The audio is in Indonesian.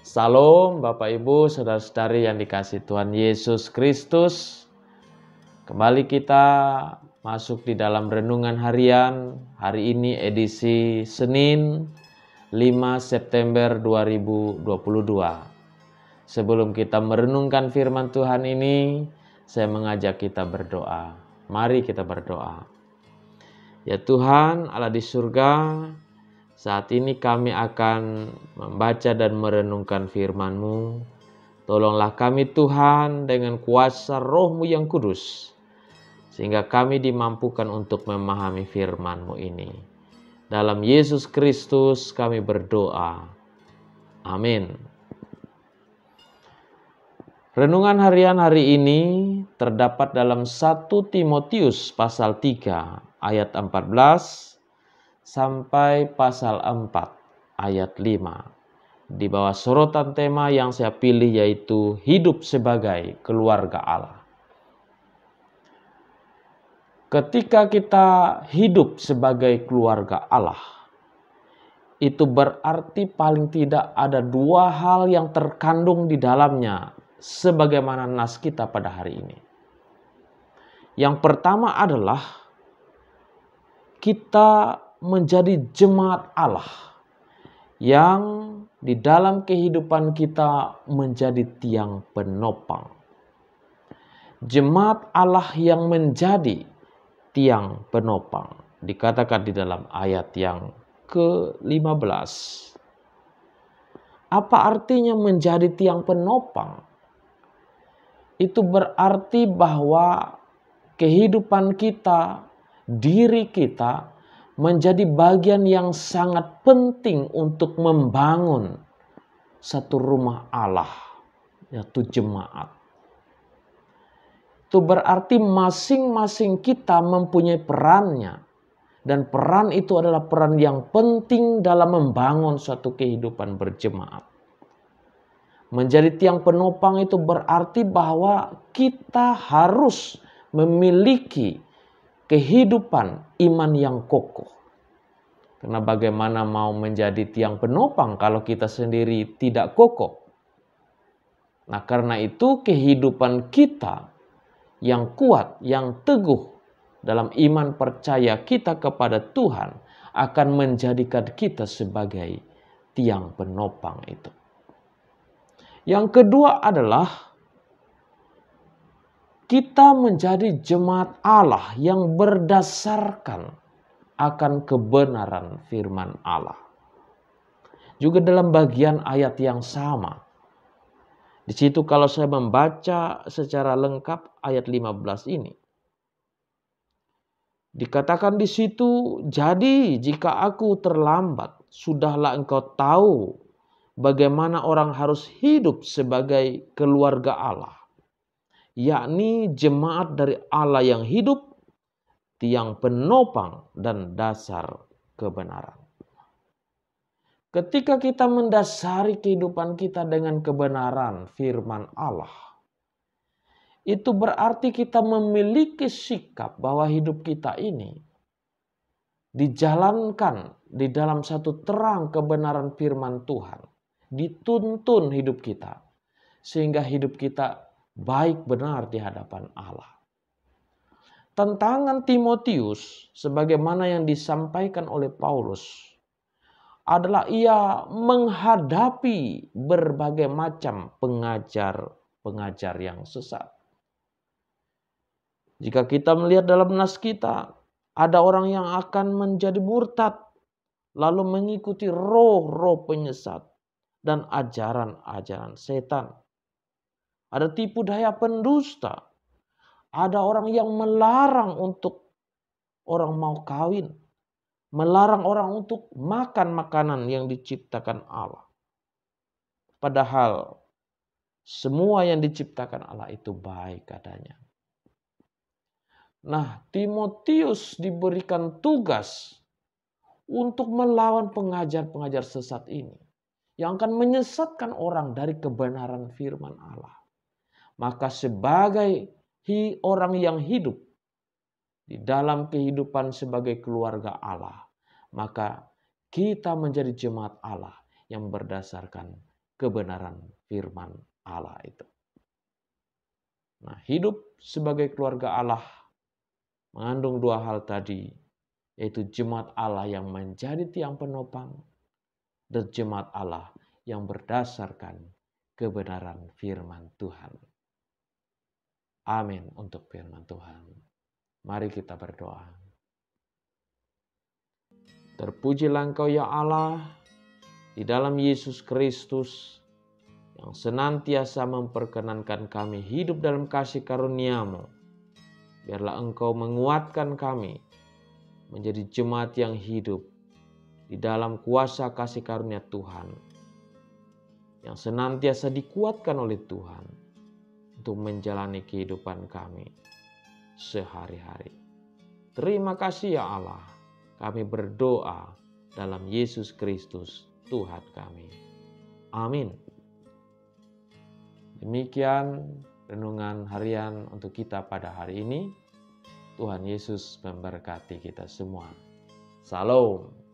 Salam Bapak Ibu, saudara-saudari yang dikasihi Tuhan Yesus Kristus. Kembali kita masuk di dalam renungan harian. Hari ini edisi Senin 5 September 2022. Sebelum kita merenungkan firman Tuhan ini, saya mengajak kita berdoa. Mari kita berdoa. Ya Tuhan, Allah di surga, saat ini kami akan membaca dan merenungkan firman-Mu. Tolonglah kami Tuhan dengan kuasa Roh-Mu yang kudus, sehingga kami dimampukan untuk memahami firman-Mu ini. Dalam Yesus Kristus kami berdoa. Amin. Renungan harian hari ini terdapat dalam 1 Timotius pasal 3 ayat 14 sampai pasal 4 ayat 5. Di bawah sorotan tema yang saya pilih yaitu hidup sebagai keluarga Allah. Ketika kita hidup sebagai keluarga Allah, itu berarti paling tidak ada dua hal yang terkandung di dalamnya sebagaimana nas kita pada hari ini. Yang pertama adalah kita menjadi jemaat Allah yang di dalam kehidupan kita menjadi tiang penopang. Jemaat Allah yang menjadi tiang penopang dikatakan di dalam ayat yang ke-15. Apa artinya menjadi tiang penopang? Itu berarti bahwa kehidupan kita, diri kita menjadi bagian yang sangat penting untuk membangun satu rumah Allah, yaitu jemaat. Itu berarti masing-masing kita mempunyai perannya. Dan peran itu adalah peran yang penting dalam membangun suatu kehidupan berjemaat. Menjadi tiang penopang itu berarti bahwa kita harus memiliki kehidupan iman yang kokoh. Karena bagaimana mau menjadi tiang penopang kalau kita sendiri tidak kokoh? Nah, karena itu kehidupan kita yang kuat, yang teguh dalam iman percaya kita kepada Tuhan akan menjadikan kita sebagai tiang penopang itu. Yang kedua adalah kita menjadi jemaat Allah yang berdasarkan akan kebenaran firman Allah. Juga dalam bagian ayat yang sama. Di situ kalau saya membaca secara lengkap ayat 15 ini. Dikatakan di situ, jadi jika aku terlambat, sudahlah engkau tahu bagaimana orang harus hidup sebagai keluarga Allah. Yakni jemaat dari Allah yang hidup, tiang penopang dan dasar kebenaran. Ketika kita mendasari kehidupan kita dengan kebenaran firman Allah, itu berarti kita memiliki sikap bahwa hidup kita ini dijalankan di dalam satu terang kebenaran firman Tuhan. Dituntun hidup kita, sehingga hidup kita baik benar di hadapan Allah. Tantangan Timotius sebagaimana yang disampaikan oleh Paulus adalah ia menghadapi berbagai macam pengajar yang sesat. Jika kita melihat dalam nas kita, ada orang yang akan menjadi murtad, lalu mengikuti roh-roh penyesat dan ajaran-ajaran setan. Ada tipu daya pendusta. Ada orang yang melarang untuk orang mau kawin. Melarang orang untuk makan makanan yang diciptakan Allah. Padahal semua yang diciptakan Allah itu baik adanya. Nah, Timotius diberikan tugas untuk melawan pengajar-pengajar sesat ini. Yang akan menyesatkan orang dari kebenaran firman Allah. Maka sebagai orang yang hidup di dalam kehidupan sebagai keluarga Allah, maka kita menjadi jemaat Allah yang berdasarkan kebenaran firman Allah itu. Nah, hidup sebagai keluarga Allah mengandung dua hal tadi, yaitu jemaat Allah yang menjadi tiang penopang dan jemaat Allah yang berdasarkan kebenaran firman Tuhan. Amin untuk firman Tuhan. Mari kita berdoa. Terpujilah Engkau ya Allah di dalam Yesus Kristus yang senantiasa memperkenankan kami hidup dalam kasih karunia-Mu. Biarlah Engkau menguatkan kami menjadi jemaat yang hidup di dalam kuasa kasih karunia Tuhan, yang senantiasa dikuatkan oleh Tuhan untuk menjalani kehidupan kami sehari-hari. Terima kasih ya Allah, kami berdoa dalam Yesus Kristus Tuhan kami. Amin. Demikian renungan harian untuk kita pada hari ini. Tuhan Yesus memberkati kita semua. Salam.